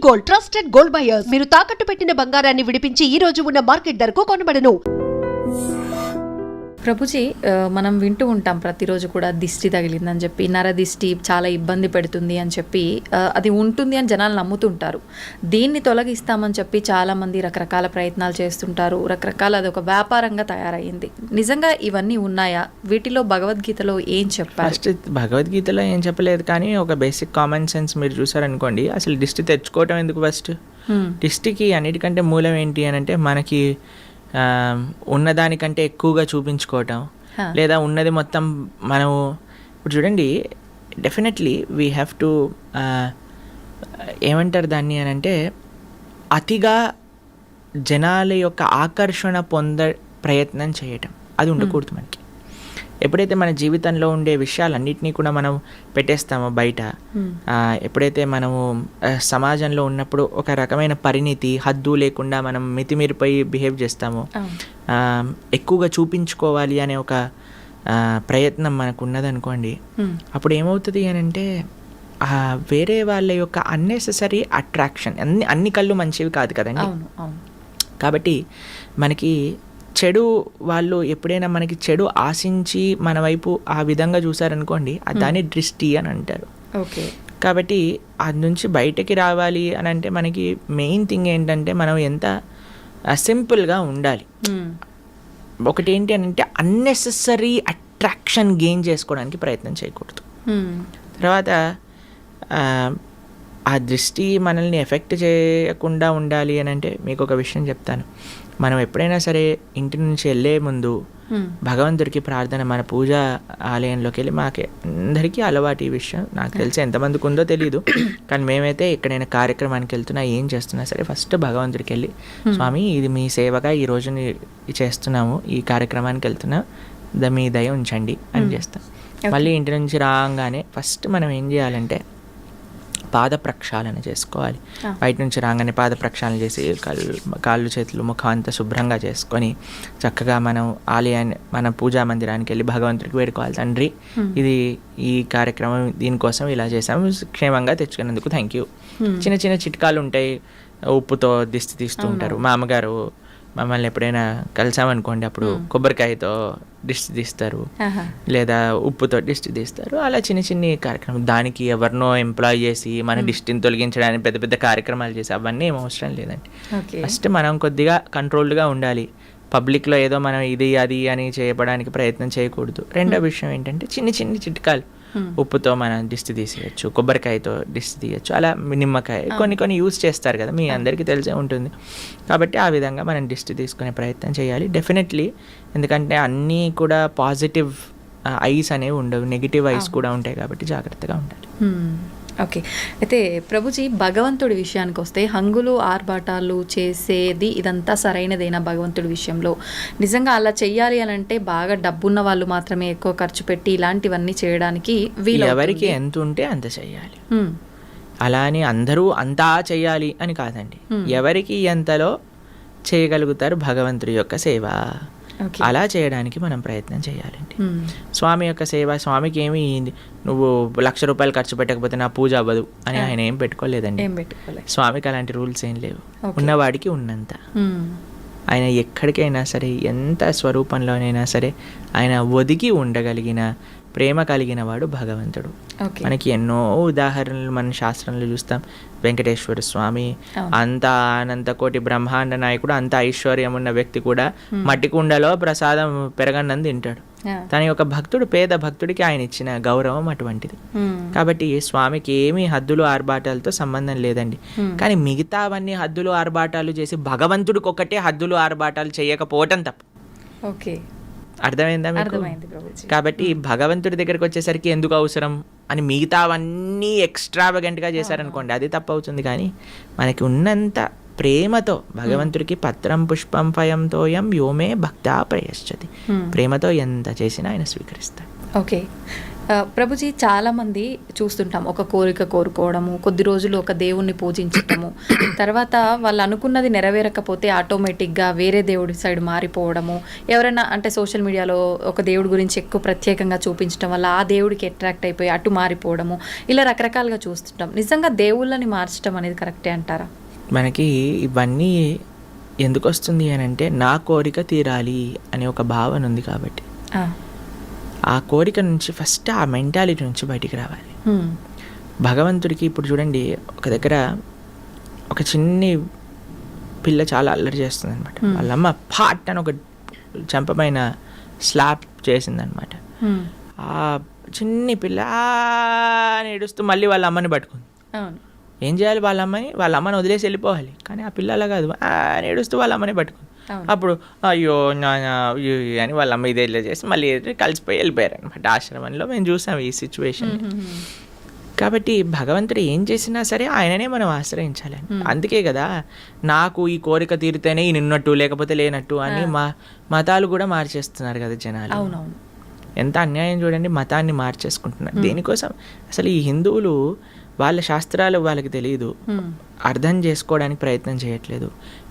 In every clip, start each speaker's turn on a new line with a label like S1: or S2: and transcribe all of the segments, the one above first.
S1: Gold, trusted gold buyers. మీరు తాకట్టు పెట్టిన బంగారాన్ని విడిపించి ఈ రోజు ఉన్న మార్కెట్ ధరకు కొనబడను.
S2: ప్రభుజీ, మనం వింటూ ఉంటాం ప్రతిరోజు కూడా దిష్టి తగిలిందని చెప్పి, నరదిష్టి చాలా ఇబ్బంది పెడుతుంది అని చెప్పి, అది ఉంటుంది అని జనాలు నమ్ముతుంటారు. దీన్ని తొలగిస్తామని చెప్పి చాలామంది రకరకాల ప్రయత్నాలు చేస్తుంటారు. రకరకాల అదొక వ్యాపారంగా తయారయ్యింది. నిజంగా ఇవన్నీ ఉన్నాయా? వీటిలో భగవద్గీతలో ఏం చెప్పారు?
S3: ఫస్ట్ భగవద్గీతలో ఏం చెప్పలేదు, కానీ ఒక బేసిక్ కామన్ సెన్స్ మీరు చూసారనుకోండి, అసలు దిష్టి తెచ్చుకోవటం ఎందుకు? ఫస్ట్ దిష్టికి అన్నిటికంటే మూలం ఏంటి అని అంటే, మనకి ఉన్నదానికంటే ఎక్కువగా చూపించుకోవటం, లేదా ఉన్నది మొత్తం మనము ఇప్పుడు చూడండి, డెఫినెట్లీ వీ హ్యావ్ టు ఏమంటారు దాన్ని అని అంటే, అతిగా జనాల యొక్క ఆకర్షణ ప్రయత్నం చేయటం అది ఉండకూడదు మనకి. ఎప్పుడైతే మన జీవితంలో ఉండే విషయాలన్నింటినీ కూడా మనం పెట్టేస్తామో బయట, ఎప్పుడైతే మనము సమాజంలో ఉన్నప్పుడు ఒక రకమైన పరిణితి, హద్దు లేకుండా మనం మితిమీరిపోయి బిహేవ్ చేస్తామో, ఎక్కువగా చూపించుకోవాలి అనే ఒక ప్రయత్నం మనకు ఉన్నదనుకోండి, అప్పుడు ఏమవుతుంది అని అంటే, వేరే వాళ్ళ యొక్క అన్నెసెసరీ అట్రాక్షన్, అన్ని కళ్ళు మంచివి కాదు కదండి. కాబట్టి మనకి చెడు వాళ్ళు ఎప్పుడైనా మనకి చెడు ఆశించి మన వైపు ఆ విధంగా చూసారనుకోండి, దాన్ని దృష్టి అని అంటారు.
S2: ఓకే.
S3: కాబట్టి అది నుంచి బయటకి రావాలి అని అంటే మనకి మెయిన్ థింగ్ ఏంటంటే, మనం ఎంత సింపుల్గా ఉండాలి. ఒకటి ఏంటి అని అంటే, అన్నెసెసరీ అట్రాక్షన్ గెయిన్ చేసుకోవడానికి ప్రయత్నం చేయకూడదు. తర్వాత ఆ దృష్టి మనల్ని ఎఫెక్ట్ చేయకుండా ఉండాలి అని అంటే, మీకు ఒక విషయం చెప్తాను. మనం ఎప్పుడైనా సరే ఇంటి నుంచి వెళ్ళే ముందు భగవంతుడికి ప్రార్థన, మన పూజా ఆలయంలోకి వెళ్ళి, మాకు అందరికీ అలవాటు ఈ విషయం, నాకు తెలిసి ఎంతమందికి ఉందో తెలియదు, కానీ మేమైతే ఎక్కడైనా కార్యక్రమానికి వెళ్తున్నా, ఏం చేస్తున్నా సరే ఫస్ట్ భగవంతుడికి వెళ్ళి, స్వామి ఇది మీ సేవగా ఈ రోజు చేస్తున్నాము, ఈ కార్యక్రమానికి వెళ్తున్నా, మీ దయ ఉంచండి అని చేస్తాం. మళ్ళీ ఇంటి నుంచి రాగానే ఫస్ట్ మనం ఏం చేయాలంటే, పాద ప్రక్షాళన చేసుకోవాలి. బయట నుంచి రాగానే పాద ప్రక్షాళన చేసి కాళ్ళు చేతులు ముఖం అంతా శుభ్రంగా చేసుకొని, చక్కగా మనం ఆలయాన్ని, మన పూజా మందిరానికి వెళ్ళి భగవంతుడికి వేడుకోవాలి, తండ్రి ఇది ఈ కార్యక్రమం దీనికోసం ఇలా చేసాము, క్షేమంగా తెచ్చుకున్నందుకు థ్యాంక్ యూ. చిన్న చిన్న చిట్కాలు ఉంటాయి. ఉప్పుతో దిష్టి తీస్తూ ఉంటారు. మా అమ్మగారు మమ్మల్ని ఎప్పుడైనా కలిసామనుకోండి, అప్పుడు కొబ్బరికాయతో దిష్టి తీస్తారు, లేదా ఉప్పుతో దిష్టి తీస్తారు. అలా చిన్న చిన్ని కార్యక్రమం, దానికి ఎవరినో ఎంప్లాయ్ చేసి మన దిష్టిని తొలగించడానికి పెద్ద పెద్ద కార్యక్రమాలు చేసి అవన్నీ ఏం అవసరం లేదండి. ఫస్ట్ మనం కొద్దిగా కంట్రోల్డ్గా ఉండాలి. పబ్లిక్లో ఏదో మనం ఇది అది అని చేయడానికి ప్రయత్నం చేయకూడదు. రెండో విషయం ఏంటంటే, చిన్న చిన్న చిట్కాలు, ఉప్పుతో మనం దిష్టి తీసేయచ్చు, కొబ్బరికాయతో దిష్టి తీయచ్చు, అలా నిమ్మకాయ కొన్ని యూజ్ చేస్తారు కదా, మీ అందరికీ తెలిసే ఉంటుంది. కాబట్టి ఆ విధంగా మనం దిష్టి తీసుకునే ప్రయత్నం చేయాలి డెఫినెట్లీ. ఎందుకంటే అన్నీ కూడా పాజిటివ్ ఐస్ అనేవి ఉండవు, నెగిటివ్ ఐస్ కూడా ఉంటాయి, కాబట్టి జాగ్రత్తగా ఉండాలి.
S2: ఓకే. అయితే ప్రభుజీ, భగవంతుడి విషయానికి వస్తే, హంగులు ఆర్భాటాలు చేసేది ఇదంతా సరైనదేనా? భగవంతుడి విషయంలో నిజంగా అలా చెయ్యాలి అని అంటే బాగా డబ్బున్న వాళ్ళు మాత్రమే ఎక్కువ ఖర్చు పెట్టి ఇలాంటివన్నీ చేయడానికి వీలు?
S3: ఎవరికి ఎంత ఉంటే అంత చెయ్యాలి. అలా అని అందరూ అంతా చెయ్యాలి అని కాదండి. ఎవరికి ఎంతలో చేయగలుగుతారు భగవంతుడి యొక్క సేవ, అలా చేయడానికి మనం ప్రయత్నం చేయాలండి. స్వామి యొక్క సేవ, స్వామికి ఏమి నువ్వు 1,00,000 రూపాయలు ఖర్చు పెట్టకపోతే నా పూజ అవ్వదు అని ఆయన ఏం పెట్టుకోలేదండి. స్వామికి అలాంటి రూల్స్ ఏం లేవు. ఉన్నవాడికి ఉన్నంత. ఆయన ఎక్కడికైనా సరే, ఎంత స్వరూపంలోనైనా సరే, ఆయన ఒదిగి ఉండగలిగిన ప్రేమ కలిగిన వాడు భగవంతుడు. మనకి ఎన్నో ఉదాహరణలు మన శాస్త్రంలో చూస్తాం. వెంకటేశ్వర స్వామి అంత అనంత కోటి బ్రహ్మాండ నాయకుడు, అంత ఐశ్వర్యం ఉన్న వ్యక్తి కూడా మట్టి కుండలో ప్రసాదం పెరగన్నం తింటాడు. తన యొక్క భక్తుడు, పేద భక్తుడికి ఆయన ఇచ్చిన గౌరవం అటువంటిది. కాబట్టి స్వామికి ఏమీ హద్దులు ఆర్భాటాలతో సంబంధం లేదండి. కానీ మిగతావన్నీ హద్దులు ఆర్భాటాలు చేసి భగవంతుడికి ఒక్కటే హద్దులు ఆర్భాటాలు చేయకపోవటం తప్ప.
S2: ఓకే,
S3: అర్థమైందా మీకు? కాబట్టి భగవంతుడి దగ్గరికి వచ్చేసరికి ఎందుకు అవసరం అని మిగతావన్నీ ఎక్స్ట్రావగెంట్గా చేశారనుకోండి, అది తప్పు అవుతుంది. కానీ మనకి ఉన్నంత ప్రేమతో భగవంతుడికి పత్రం పుష్పం ఫయంతోయం యోమే భక్తా ప్రయశ్చతి, ప్రేమతో ఎంత చేసినా ఆయన స్వీకరిస్తాడు.
S2: ఓకే. ప్రభుజీ చాలామంది చూస్తుంటాం, ఒక కోరిక కోరుకోవడము, కొద్ది రోజులు ఒక దేవుణ్ణి పూజించటము, తర్వాత వాళ్ళు అనుకున్నది నెరవేరకపోతే ఆటోమేటిక్గా వేరే దేవుడి సైడ్ మారిపోవడము, ఎవరైనా అంటే సోషల్ మీడియాలో ఒక దేవుడి గురించి ఎక్కువ ప్రత్యేకంగా చూపించడం వల్ల ఆ దేవుడికి అట్రాక్ట్ అయిపోయి అటు మారిపోవడము, ఇలా రకరకాలుగా చూస్తుంటాం. నిజంగా దేవుళ్ళని మార్చడం అనేది కరెక్టే అంటారా?
S3: మనకి ఇవన్నీ ఎందుకు వస్తుంది అని అంటే, నా కోరిక తీరాలి అనే ఒక భావన ఉంది కాబట్టి. ఆ కోరిక నుంచి ఫస్ట్ ఆ మెంటాలిటీ నుంచి బయటికి రావాలి. భగవంతుడికి ఇప్పుడు చూడండి, ఒక దగ్గర ఒక చిన్ని పిల్ల చాలా అల్లరి చేస్తుంది అనమాట. వాళ్ళమ్మ పాట్ అని ఒక చంపమైన స్లాప్ చేసిందనమాట. ఆ చిన్ని పిల్ల అని ఏడుస్తూ మళ్ళీ వాళ్ళ అమ్మని పట్టుకుంది. ఏం చేయాలి? వాళ్ళ అమ్మని వదిలేసి వెళ్ళిపోవాలి. కానీ ఆ పిల్ల అలా కాదు, అని ఏడుస్తూ వాళ్ళ అమ్మని పట్టుకుంది. అప్పుడు అయ్యో అని వాళ్ళ అమ్మ ఇదే చేసి మళ్ళీ కలిసిపోయి వెళ్ళిపోయారు అనమాట. ఆశ్రమంలో మేము చూసాం ఈ సిచ్యువేషన్. కాబట్టి భగవంతుడు ఏం చేసినా సరే ఆయననే మనం ఆశ్రయించాలి. అందుకే కదా నాకు ఈ కోరిక తీరితేనే ఈ నిన్నట్టు లేకపోతే లేనట్టు అని మతాలు కూడా మార్చేస్తున్నారు కదా జనాలు. ఎంత అన్యాయం చూడండి, మతాన్ని మార్చేసుకుంటున్నారు దేనికోసం. అసలు ఈ హిందువులు వాళ్ళ శాస్త్రాలు వాళ్ళకి తెలియదు, అర్థం చేసుకోవడానికి ప్రయత్నం చేయట్లేదు.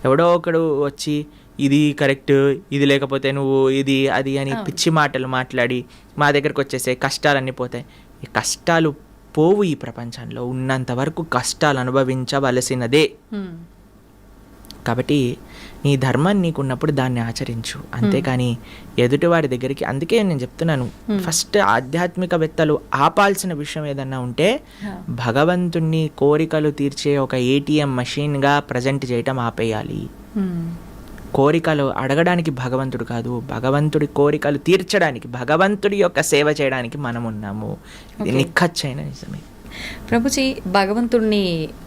S3: ఎవడో ఒకడు వచ్చి ఇది కరెక్ట్, ఇది లేకపోతే నువ్వు ఇది అది అని పిచ్చి మాటలు మాట్లాడి మా దగ్గరకు వచ్చేసే కష్టాలన్నీ పోతాయి. ఈ కష్టాలు పోవు. ఈ ప్రపంచంలో ఉన్నంత వరకు కష్టాలు అనుభవించవలసినదే. కాబట్టి నీ ధర్మం నీకున్నప్పుడు దాన్ని ఆచరించు, అంతేకాని ఎదుటివాడి దగ్గరికి. అందుకే నేను చెప్తున్నాను, ఫస్ట్ ఆధ్యాత్మికవేత్తలు ఆపాల్సిన విషయం ఏదన్నా ఉంటే భగవంతుణ్ణి కోరికలు తీర్చే ఒక ATM మషిన్గా ప్రజెంట్ చేయటం ఆపేయాలి. కోరికలు అడగడానికి భగవంతుడు కాదు, భగవంతుడి కోరికలు తీర్చడానికి, భగవంతుడి యొక్క సేవ చేయడానికి మనం ఉన్నాము. ఇది నిక్కచ్చైన నిజమే.
S2: ప్రభుజీ, భగవంతుడిని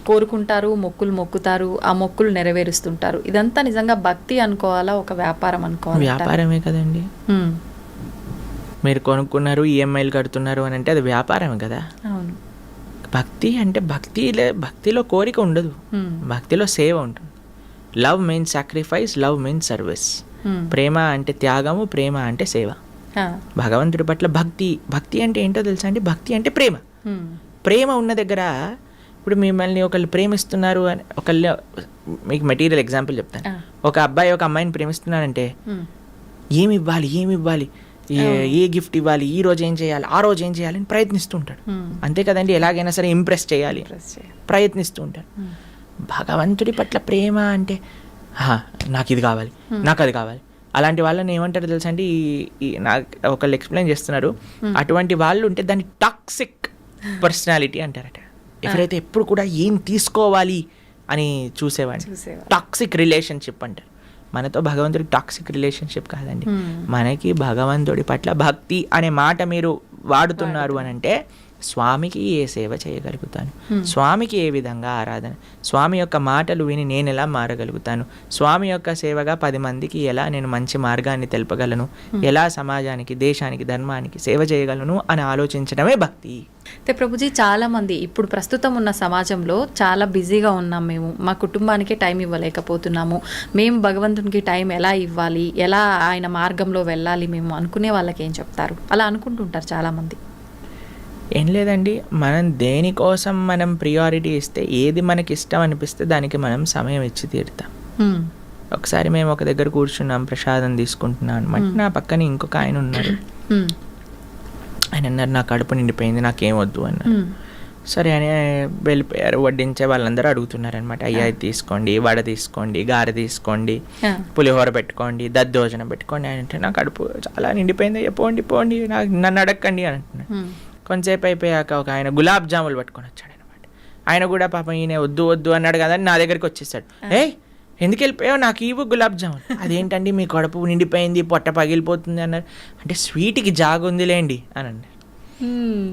S2: కోరుకుంటారు, మొక్కులు మొక్కుతారు, ఆ మొక్కులు నెరవేరుస్తుంటారు. ఇదంతా నిజంగా భక్తి అనుకోవాలా, ఒక వ్యాపారం అనుకోవాలా?
S3: వ్యాపారమే కదండి. మీరు కొనుక్కున్నారు, EMIలు కడుతున్నారు అని అంటే అది వ్యాపారమే కదా.
S2: అవును.
S3: భక్తి అంటే భక్తిలో కోరిక ఉండదు, భక్తిలో సేవ ఉంటుంది. Love means sacrifice, love means service. ప్రేమ అంటే త్యాగము, ప్రేమ అంటే సేవ. భగవంతుడి పట్ల భక్తి అంటే ఏంటో తెలుసా అండి? భక్తి అంటే ప్రేమ. ప్రేమ ఉన్న దగ్గర, ఇప్పుడు మిమ్మల్ని ఒకళ్ళు ప్రేమిస్తున్నారు అని, ఒకళ్ళు, మీకు మెటీరియల్ ఎగ్జాంపుల్ చెప్తాను. ఒక అబ్బాయి ఒక అమ్మాయిని ప్రేమిస్తున్నానంటే ఏమి ఇవ్వాలి, ఏ గిఫ్ట్ ఇవ్వాలి, ఈ రోజు ఏం చేయాలి, ఆ రోజు ఏం చేయాలి అని ప్రయత్నిస్తూ ఉంటాడు. అంతే కదండి, ఎలాగైనా సరే ఇంప్రెస్ చేయాలి ప్రయత్నిస్తూ ఉంటాడు. భగవంతుడి పట్ల ప్రేమ అంటే నాకు ఇది కావాలి, నాకు అది కావాలి. అలాంటి వాళ్ళని ఏమంటారు తెలుసా అండి? నాకు ఒకళ్ళు ఎక్స్ప్లెయిన్ చేస్తున్నారు, అటువంటి వాళ్ళు ఉంటే దాన్ని టాక్సిక్ పర్సనాలిటీ అంటారట. ఎవరైతే ఎప్పుడు కూడా ఏం తీసుకోవాలి అని చూసేవాడిని టాక్సిక్ రిలేషన్షిప్ అంటారు. మనతో భగవంతుడికి టాక్సిక్ రిలేషన్షిప్ కాదండి. మనకి భగవంతుడి పట్ల భక్తి అనే మాట మీరు వాడుతున్నారు అని అంటే, స్వామికి ఏ సేవ చేయగలుగుతాను, స్వామికి ఏ విధంగా ఆరాధన, స్వామి యొక్క మాటలు విని నేను ఎలా మారగలుగుతాను, స్వామి యొక్క సేవగా 10 మందికి ఎలా నేను మంచి మార్గాన్ని తెలుపగలను, ఎలా సమాజానికి, దేశానికి, ధర్మానికి సేవ చేయగలను అని ఆలోచించడమే భక్తి.
S2: అయితే ప్రభుజీ, చాలామంది ఇప్పుడు ప్రస్తుతం ఉన్న సమాజంలో చాలా బిజీగా ఉన్నాం, మేము మా కుటుంబానికి టైం ఇవ్వలేకపోతున్నాము, మేము భగవంతునికి టైం ఎలా ఇవ్వాలి, ఎలా ఆయన మార్గంలో వెళ్ళాలి మేము అనుకునే వాళ్ళకి ఏం చెప్తారు? అలా అనుకుంటుంటారు చాలామంది.
S3: ఏం లేదండి, మనం దేనికోసం మనం ప్రియారిటీ ఇస్తే, ఏది మనకి ఇష్టం అనిపిస్తే దానికి మనం సమయం ఇచ్చి తీరుతాం. ఒకసారి మేము ఒక దగ్గర కూర్చున్నాం, ప్రసాదం తీసుకుంటున్నాం అనమాట. నా పక్కన ఇంకొక ఆయన ఉన్నారు. ఆయన అన్నారు, నా కడుపు నిండిపోయింది, నాకేం వద్దు అన్నారు. సరే అని వెళ్ళిపోయారు. వడ్డించే వాళ్ళందరూ అడుగుతున్నారు అనమాట, అయ్యా ఇది తీసుకోండి, వడ తీసుకోండి, గారె తీసుకోండి, పులిహోర పెట్టుకోండి, దద్దోజనం పెట్టుకోండి అని అంటే, నా కడుపు చాలా నిండిపోయింది, పోండి నన్ను అడగండి అని అంటున్నాడు. కొంతసేపు అయిపోయాక ఒక ఆయన గులాబ్ జాములు పట్టుకొని వచ్చాడు అనమాట. ఆయన కూడా పాపం ఈయన వద్దు అన్నాడు కదా, నా దగ్గరికి వచ్చేసాడు. ఎందుకు వెళ్ళిపోయావు, నాకు ఇవ్వు గులాబ్ జాములు. అదేంటండి మీ కడుపు నిండిపోయింది, పొట్ట పగిలిపోతుంది అన్నారు. అంటే స్వీట్కి జాగుందిలేండి అని అన్నారు.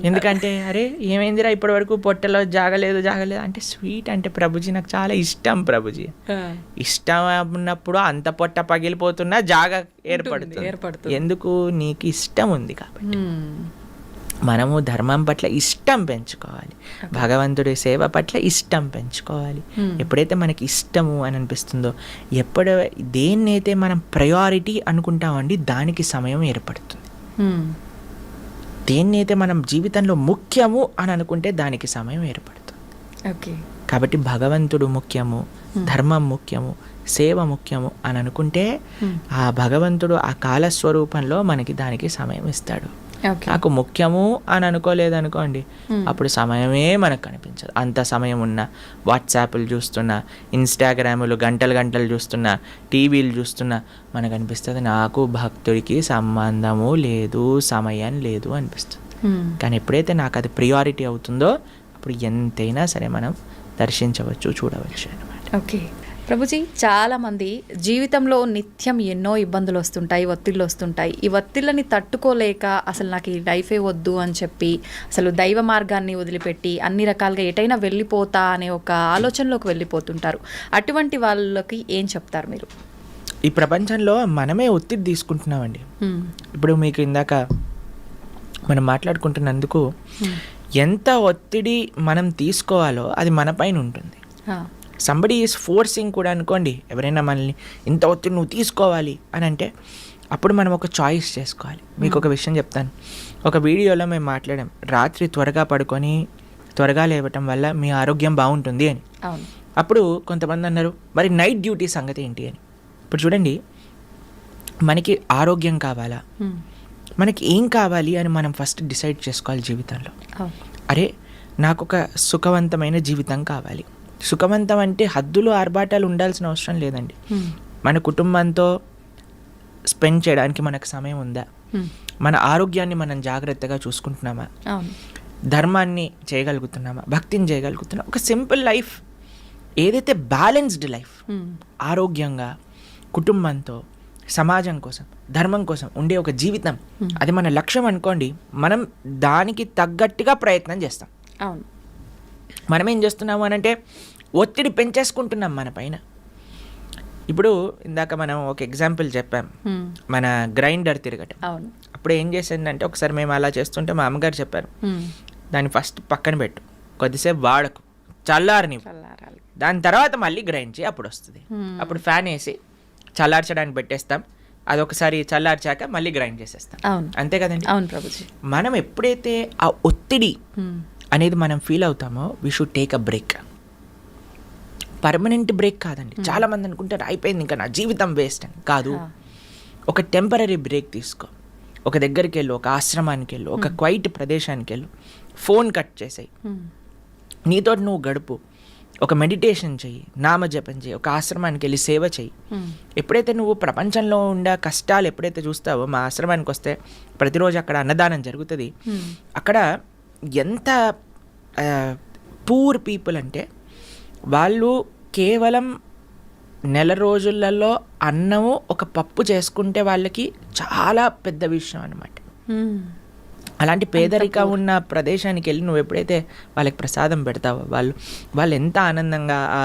S3: ఎందుకంటే అరే ఏమైందిరా ఇప్పటి వరకు పొట్టలో జాగలేదు అంటే, స్వీట్ అంటే ప్రభుజీ నాకు చాలా ఇష్టం ప్రభుజీ. ఇష్టం ఉన్నప్పుడు అంత పొట్ట పగిలిపోతున్నా జాగ ఏర్పడుతుంది. ఎందుకు? నీకు ఇష్టం ఉంది కాబట్టి. మనము ధర్మం పట్ల ఇష్టం పెంచుకోవాలి, భగవంతుడి సేవ పట్ల ఇష్టం పెంచుకోవాలి. ఎప్పుడైతే మనకి ఇష్టము అని అనిపిస్తుందో, దేన్నైతే మనం ప్రయారిటీ అనుకుంటామండి, దానికి సమయం ఏర్పడుతుంది. దేన్నైతే మనం జీవితంలో ముఖ్యము అని అనుకుంటే దానికి సమయం ఏర్పడుతుంది.
S2: ఓకే.
S3: కాబట్టి భగవంతుడు ముఖ్యము, ధర్మం ముఖ్యము, సేవ ముఖ్యము అని అనుకుంటే ఆ భగవంతుడు ఆ కాలస్వరూపంలో మనకి దానికి సమయం ఇస్తాడు.
S2: ఓకే.
S3: నాకు ముఖ్యము అని అనుకోలేదు అనుకోండి, అప్పుడు సమయమే మనకు కనిపించదు. అంత సమయం ఉన్నా వాట్సాప్లు చూస్తున్నా, ఇన్స్టాగ్రాములు గంటలు గంటలు చూస్తున్నా, టీవీలు చూస్తున్నా మనకు అనిపిస్తుంది నాకు భక్తుడికి సంబంధము లేదు, సమయం లేదు అనిపిస్తుంది. కానీ ఎప్పుడైతే నాకు అది ప్రియారిటీ అవుతుందో అప్పుడు ఎంతైనా సరే మనం దర్శించవచ్చు, చూడవచ్చు అన్నమాట.
S2: ఓకే. ప్రభుజీ, చాలామంది జీవితంలో నిత్యం ఎన్నో ఇబ్బందులు వస్తుంటాయి, ఒత్తిళ్ళు వస్తుంటాయి. ఈ ఒత్తిళ్ళని తట్టుకోలేక అసలు నాకు ఈ లైఫే వద్దు అని చెప్పి అసలు దైవ మార్గాన్ని వదిలిపెట్టి అన్ని రకాలుగా ఎటైనా వెళ్ళిపోతా అనే ఒక ఆలోచనలోకి వెళ్ళిపోతుంటారు. అటువంటి వాళ్ళకి ఏం చెప్తారు మీరు?
S3: ఈ ప్రపంచంలో మనమే ఒత్తిడి తీసుకుంటున్నామండి. ఇప్పుడు మీకు ఇందాక మనం మాట్లాడుకుంటున్నందుకు ఎంత ఒత్తిడి మనం తీసుకోవాలో అది మన పైన ఉంటుంది. సంబడి ఈజ్ ఫోర్సింగ్ కూడా అనుకోండి, ఎవరైనా మనల్ని ఇంత ఒత్తిడి నువ్వు తీసుకోవాలి అని అంటే అప్పుడు మనం ఒక చాయిస్ చేసుకోవాలి. మీకు ఒక విషయం చెప్తాను. ఒక వీడియోలో మేము మాట్లాడాం, రాత్రి త్వరగా పడుకొని త్వరగా లేవటం వల్ల మీ ఆరోగ్యం బాగుంటుంది అని. అప్పుడు కొంతమంది అన్నారు, మరి నైట్ డ్యూటీ సంగతి ఏంటి అని. ఇప్పుడు చూడండి, మనకి ఆరోగ్యం కావాలా, మనకి ఏం కావాలి అని మనం ఫస్ట్ డిసైడ్ చేసుకోవాలి జీవితంలో. అరే నాకు ఒక సుఖవంతమైన జీవితం కావాలి. సుఖవంతం అంటే హద్దులు ఆర్భాటాలు ఉండాల్సిన అవసరం లేదండి. మన కుటుంబంతో స్పెండ్ చేయడానికి మనకు సమయం ఉందా, మన ఆరోగ్యాన్ని మనం జాగ్రత్తగా చూసుకుంటున్నామా, ధర్మాన్ని చేయగలుగుతున్నామా, భక్తిని చేయగలుగుతున్నామా, ఒక సింపుల్ లైఫ్, ఏదైతే బ్యాలెన్స్డ్ లైఫ్, ఆరోగ్యంగా కుటుంబంతో సమాజం కోసం ధర్మం కోసం ఉండే ఒక జీవితం, అది మన లక్ష్యం అనుకోండి. మనం దానికి తగ్గట్టుగా ప్రయత్నం చేస్తాం. మనం ఏం చేస్తున్నాము అని అంటే ఒత్తిడి పెంచేసుకుంటున్నాం మన పైన. ఇప్పుడు ఇందాక మనం ఒక ఎగ్జాంపుల్ చెప్పాం, మన గ్రైండర్ తిరగటం. అప్పుడు ఏం చేసిందంటే ఒకసారి మేము అలా చేస్తుంటే మా అమ్మగారు చెప్పారు, దాన్ని ఫస్ట్ పక్కన పెట్టు, కొద్దిసేపు వాడకు, చల్లారని, దాని తర్వాత మళ్ళీ గ్రైండ్ చేయి, అప్పుడు వస్తుంది. అప్పుడు ఫ్యాన్ వేసి చల్లార్చడానికి పెట్టేస్తాం, అదొకసారి చల్లార్చాక మళ్ళీ గ్రైండ్ చేసేస్తాం. అంతే కదండి.
S2: అవును ప్రభుజీ.
S3: మనం ఎప్పుడైతే ఆ ఒత్తిడి అనేది మనం ఫీల్ అవుతామో we should take a break. Permanent break కాదండి. చాలా మంది అనుకుంటారు అయిపోయింది ఇంకా నా జీవితం వేస్ట్ అని. కాదు, ఒక టెంపరీ బ్రేక్ తీసుకో. ఒక దగ్గరికి వెళ్ళు, ఒక ఆశ్రమానికి వెళ్ళు, ఒక క్వైట్ ప్రదేశానికి వెళ్ళు, ఫోన్ కట్ చేసేయి, నీతో నువ్వు గడుపు, ఒక మెడిటేషన్ చెయ్యి, నామజపం చెయ్యి, ఒక ఆశ్రమానికి వెళ్ళి సేవ చెయ్యి. ఎప్పుడైతే నువ్వు ప్రపంచంలో ఉండే కష్టాలు ఎప్పుడైతే చూస్తావో, మా ఆశ్రమానికి వస్తే ప్రతిరోజు అక్కడ అన్నదానం జరుగుతుంది. అక్కడ ఎంత పూర్ పీపుల్ అంటే వాళ్ళు కేవలం నెల రోజులలో అన్నము ఒక పప్పు చేసుకుంటే వాళ్ళకి చాలా పెద్ద విషయం అన్నమాట. అలాంటి పేదరికం ఉన్న ప్రదేశానికి వెళ్ళి నువ్వు ఎప్పుడైతే వాళ్ళకి ప్రసాదం పెడతావో వాళ్ళు ఎంత ఆనందంగా ఆ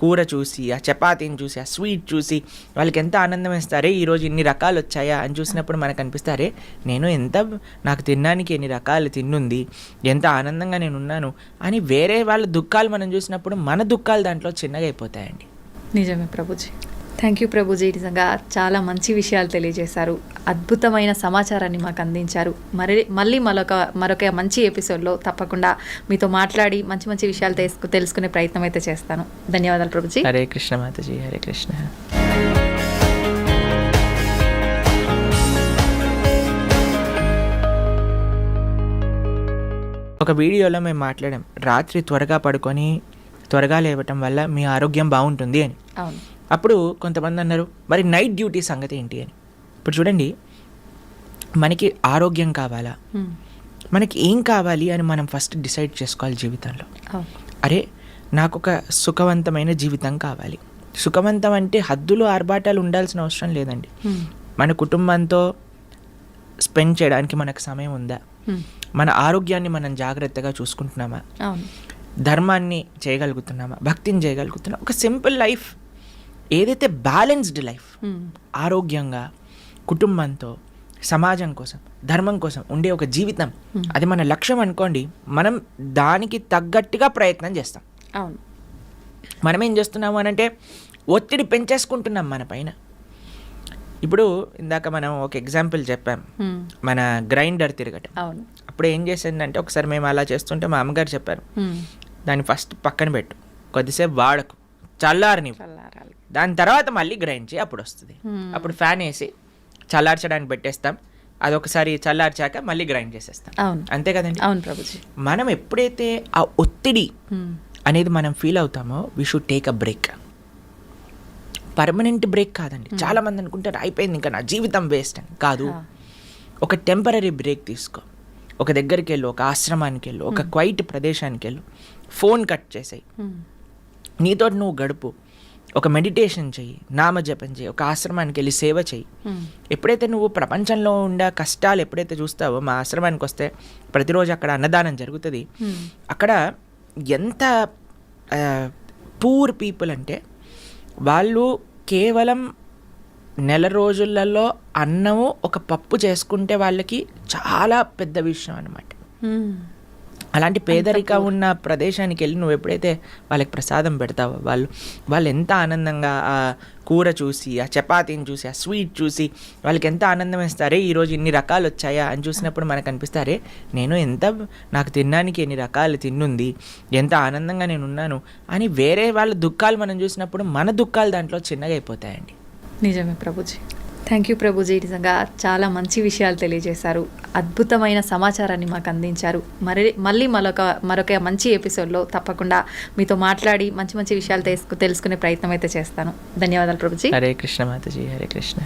S3: కూర చూసి, ఆ చపాతీని చూసి, ఆ స్వీట్ చూసి వాళ్ళకి ఎంత ఆనందం వేస్తారే, ఈరోజు ఇన్ని రకాలు వచ్చాయా అని చూసినప్పుడు మనకు అనిపిస్తారే, నాకు తినడానికి ఎన్ని రకాలు తిన్నుంది, ఎంత ఆనందంగా నేను ఉన్నాను అని. వేరే వాళ్ళ దుఃఖాలు మనం చూసినప్పుడు మన దుఃఖాలు దాంట్లో చిన్నగా అయిపోతాయండి.
S2: నిజమే ప్రభుజీ. Thank you Prabhuji. నిజంగా చాలా మంచి విషయాలు తెలియజేశారు, అద్భుతమైన సమాచారాన్ని మాకు అందించారు. మళ్ళీ మరొక మంచి ఎపిసోడ్లో తప్పకుండా మీతో మాట్లాడి మంచి మంచి విషయాలు తెలుసుకునే ప్రయత్నం అయితే చేస్తాను. ధన్యవాదాలు ప్రభుజీ.
S3: హరే కృష్ణ మాతాజీ. హరే కృష్ణ. ఒక వీడియోలో మేము మాట్లాడాం, రాత్రి త్వరగా పడుకొని త్వరగా లేవటం వల్ల మీ ఆరోగ్యం బాగుంటుంది అని. అప్పుడు కొంతమంది అన్నారు, మరి నైట్ డ్యూటీ సంగతి ఏంటి అని. ఇప్పుడు చూడండి, మనకి ఆరోగ్యం కావాలా, మనకి ఏం కావాలి అని మనం ఫస్ట్ డిసైడ్ చేసుకోవాలి జీవితంలో. అరే నాకు ఒక సుఖవంతమైన జీవితం కావాలి. సుఖవంతం అంటే హద్దులు ఆర్భాటాలు ఉండాల్సిన అవసరం లేదండి. మన కుటుంబంతో స్పెండ్ చేయడానికి మనకు సమయం ఉందా, మన ఆరోగ్యాన్ని మనం జాగ్రత్తగా చూసుకుంటున్నామా, ధర్మాన్ని చేయగలుగుతున్నామా, భక్తిని చేయగలుగుతున్నామా, ఒక సింపుల్ లైఫ్, ఏదైతే బ్యాలెన్స్డ్ లైఫ్, ఆరోగ్యంగా కుటుంబంతో సమాజం కోసం ధర్మం కోసం ఉండే ఒక జీవితం, అది మన లక్ష్యం అనుకోండి. మనం దానికి తగ్గట్టుగా ప్రయత్నం చేస్తాం. మనం ఏం చేస్తున్నాము అని అంటే ఒత్తిడి పెంచేసుకుంటున్నాం మన పైన. ఇప్పుడు ఇందాక మనం ఒక ఎగ్జాంపుల్ చెప్పాం, మన గ్రైండర్ తిరగటం.
S2: అవును.
S3: అప్పుడు ఏం చేసిందంటే ఒకసారి మేము అలా చేస్తుంటే మా అమ్మగారు చెప్పారు, దాన్ని ఫస్ట్ పక్కన పెట్టు, కొద్దిసేపు వాడకు, చల్లారని, దాని తర్వాత మళ్ళీ గ్రైండ్ చేయి, అప్పుడు వస్తుంది. అప్పుడు ఫ్యాన్ వేసి చల్లార్చడానికి పెట్టేస్తాం, అదొకసారి చల్లార్చాక మళ్ళీ గ్రైండ్ చేసేస్తాం.
S2: అవును,
S3: అంతే కదండి.
S2: అవును ప్రభుజీ.
S3: మనం ఎప్పుడైతే ఆ ఒత్తిడి అనేది మనం ఫీల్ అవుతామో we should take a break. Permanent break కాదండి. చాలా మంది అనుకుంటారు అయిపోయింది ఇంకా నా జీవితం వేస్ట్ అని. కాదు, ఒక టెంపరీ బ్రేక్ తీసుకో. ఒక దగ్గరికి వెళ్ళు, ఒక ఆశ్రమానికి వెళ్ళు, ఒక క్వైట్ ప్రదేశానికి వెళ్ళు, ఫోన్ కట్ చేసేయి, నీతో నువ్వు గడుపు, ఒక మెడిటేషన్ చెయ్యి, నామజపం చెయ్యి, ఒక ఆశ్రమానికి వెళ్ళి సేవ చెయ్యి. ఎప్పుడైతే నువ్వు ప్రపంచంలో ఉండే కష్టాలు ఎప్పుడైతే చూస్తావో, మా ఆశ్రమానికి వస్తే ప్రతిరోజు అక్కడ అన్నదానం జరుగుతుంది. అక్కడ ఎంత పూర్ పీపుల్ అంటే వాళ్ళు కేవలం నెల రోజులలో అన్నము ఒక పప్పు చేసుకుంటే వాళ్ళకి చాలా పెద్ద విషయం అన్నమాట. అలాంటి పేదరిక ఉన్న ప్రదేశానికి వెళ్ళి నువ్వు ఎప్పుడైతే వాళ్ళకి ప్రసాదం పెడతావో వాళ్ళు ఎంత ఆనందంగా ఆ కూర చూసి, ఆ చపాతీని చూసి, ఆ స్వీట్ చూసి వాళ్ళకి ఎంత ఆనందం వేస్తారే, ఈరోజు ఇన్ని రకాలు వచ్చాయా అని చూసినప్పుడు మనకు అనిపిస్తారే, నేను నాకు తినడానికి ఎన్ని రకాలు తిన్నుంది, ఎంత ఆనందంగా నేను ఉన్నాను అని. వేరే వాళ్ళ దుఃఖాలు మనం చూసినప్పుడు మన దుఃఖాలు దాంట్లో చిన్నగా అయిపోతాయండి.
S2: నిజమే ప్రభుజీ. Thank you Prabhuji. నిజంగా చాలా మంచి విషయాలు తెలియజేశారు, అద్భుతమైన సమాచారాన్ని మాకు అందించారు. మళ్ళీ మరొక మంచి ఎపిసోడ్లో తప్పకుండా మీతో మాట్లాడి మంచి మంచి విషయాలు తెలుసుకునే ప్రయత్నం అయితే చేస్తాను. ధన్యవాదాలు ప్రభుజీ.
S3: హరే కృష్ణ మాతాజీ, హరే కృష్ణ.